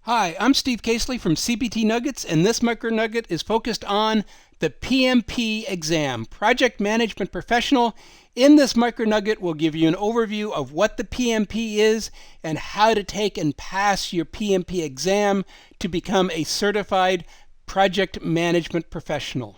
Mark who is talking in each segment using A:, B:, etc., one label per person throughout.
A: Hi, I'm Steve Caseley from CPT Nuggets, and this MicroNugget is focused on the PMP exam, Project Management Professional. In this MicroNugget, we'll give you an overview of what the PMP is and how to take and pass your PMP exam to become a certified Project Management Professional.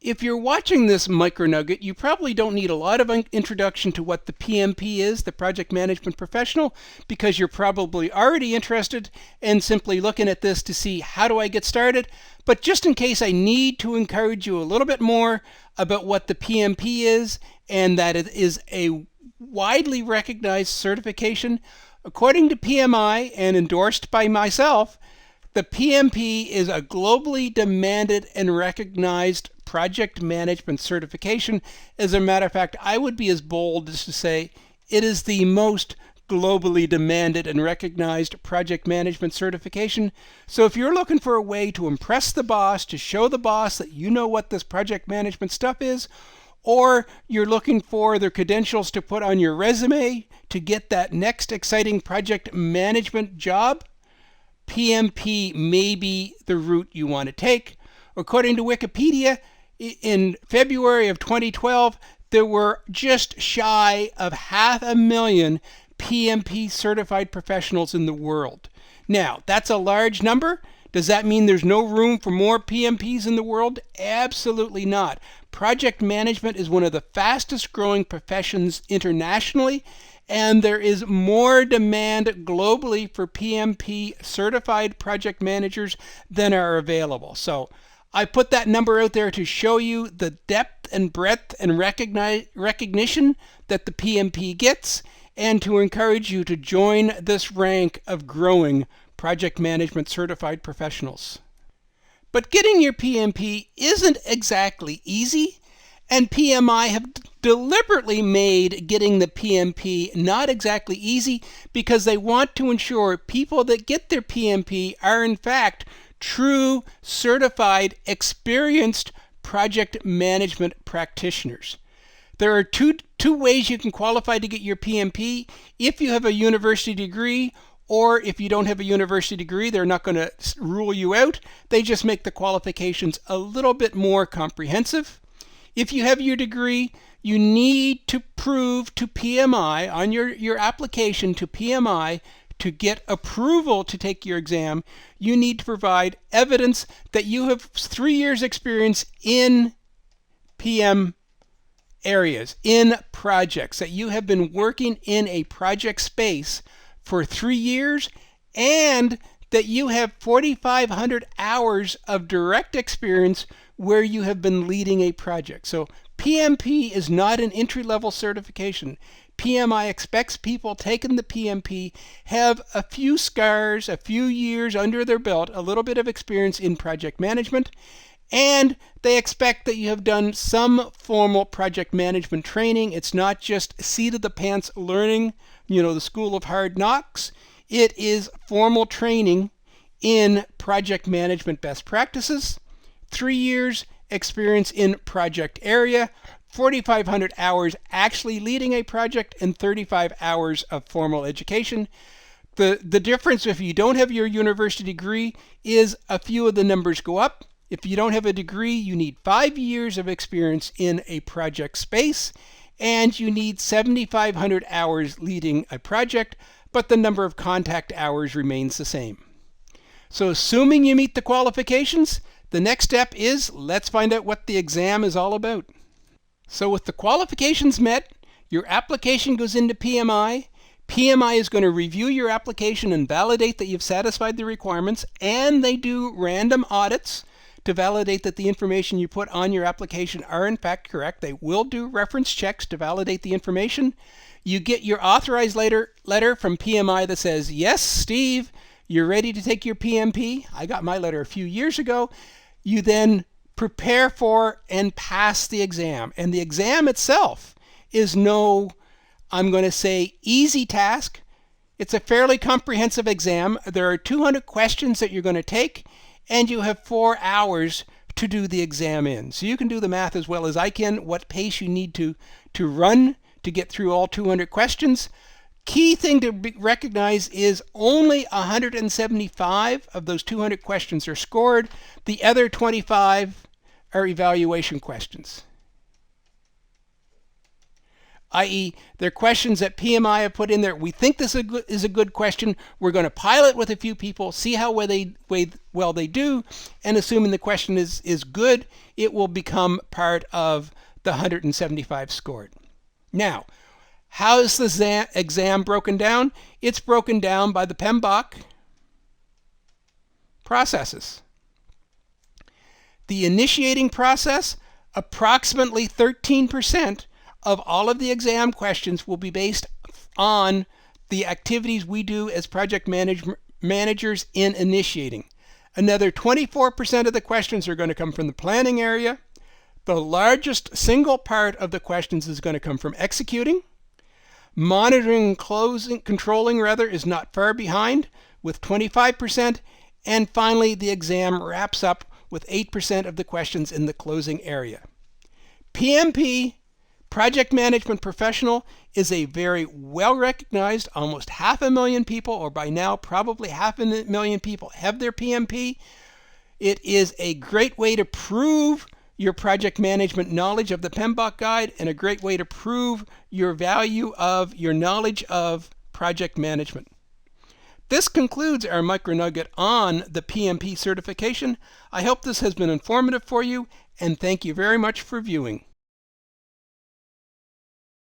A: If you're watching this MicroNugget, you probably don't need a lot of introduction to what the PMP is, the Project Management Professional, because you're probably already interested in simply looking at this to see how do I get started. But just in case, I need to encourage you a little bit more about what the PMP is, and that it is a widely recognized certification. According to PMI and endorsed by myself, the PMP is a globally demanded and recognized project management certification. As a matter of fact, I would be as bold as to say it is the most globally demanded and recognized project management certification. So if you're looking for a way to impress the boss, to show the boss that you know what this project management stuff is, or you're looking for the credentials to put on your resume to get that next exciting project management job, PMP may be the route you want to take. According to Wikipedia, in February of 2012, there were just shy of 500,000 PMP certified professionals in the world. Now, that's a large number. Does that mean there's no room for more PMPs in the world? Absolutely not. Project management is one of the fastest growing professions internationally, and there is more demand globally for PMP certified project managers than are available. So I put that number out there to show you the depth and breadth and recognition that the PMP gets, and to encourage you to join this rank of growing project management certified professionals. But getting your PMP isn't exactly easy, and PMI have deliberately made getting the PMP not exactly easy because they want to ensure people that get their PMP are in fact true, certified, experienced project management practitioners. There are two ways you can qualify to get your PMP. If you have a university degree, or if you don't have a university degree, they're not going to rule you out. They just make the qualifications a little bit more comprehensive. If you have your degree, you need to prove to PMI on your application to PMI to get approval to take your exam. You need to provide evidence that you have 3 years experience in PM areas, in projects, that you have been working in a project space for 3 years, and that you have 4,500 hours of direct experience where you have been leading a project. So PMP is not an entry-level certification. PMI expects people taking the PMP have a few scars, a few years under their belt, a little bit of experience in project management, and they expect that you have done some formal project management training. It's not just seat of the pants learning, the school of hard knocks. It is formal training in project management best practices, 3 years experience in project area, 4,500 hours actually leading a project, and 35 hours of formal education. The difference, if you don't have your university degree, is a few of the numbers go up. If you don't have a degree, you need 5 years of experience in a project space, and you need 7,500 hours leading a project, but the number of contact hours remains the same. So assuming you meet the qualifications, the next step is let's find out what the exam is all about. So with the qualifications met, your application goes into PMI. PMI is going to review your application and validate that you've satisfied the requirements, and they do random audits to validate that the information you put on your application are in fact correct. They will do reference checks to validate the information. You get your authorized letter from PMI that says, yes, Steve, you're ready to take your PMP. I got my letter a few years ago. You then prepare for and pass the exam. And the exam itself is no, I'm going to say, easy task. It's a fairly comprehensive exam. There are 200 questions that you're going to take, and you have 4 hours to do the exam in. So you can do the math as well as I can, what pace you need to run to get through all 200 questions. Key thing to recognize is only 175 of those 200 questions are scored. The other 25 are evaluation questions, i.e. they're questions that PMI have put in there. We think this is a good question. We're going to pilot with a few people, see how well they do, and assuming the question is good, it will become part of the 175 scored. Now, how is the exam broken down? It's broken down by the PMBOK processes. The initiating process, approximately 13% of all of the exam questions will be based on the activities we do as project managers in initiating. Another 24% of the questions are going to come from the planning area. The largest single part of the questions is going to come from executing. Monitoring and controlling is not far behind with 25%. And finally, the exam wraps up with 8% of the questions in the closing area. PMP, Project Management Professional, is a very well-recognized, almost 500,000 people, or by now probably 500,000 people have their PMP. It is a great way to prove your project management knowledge of the PMBOK guide and a great way to prove your value of your knowledge of project management. This concludes our MicroNugget on the PMP certification. I hope this has been informative for you, and thank you very much for viewing.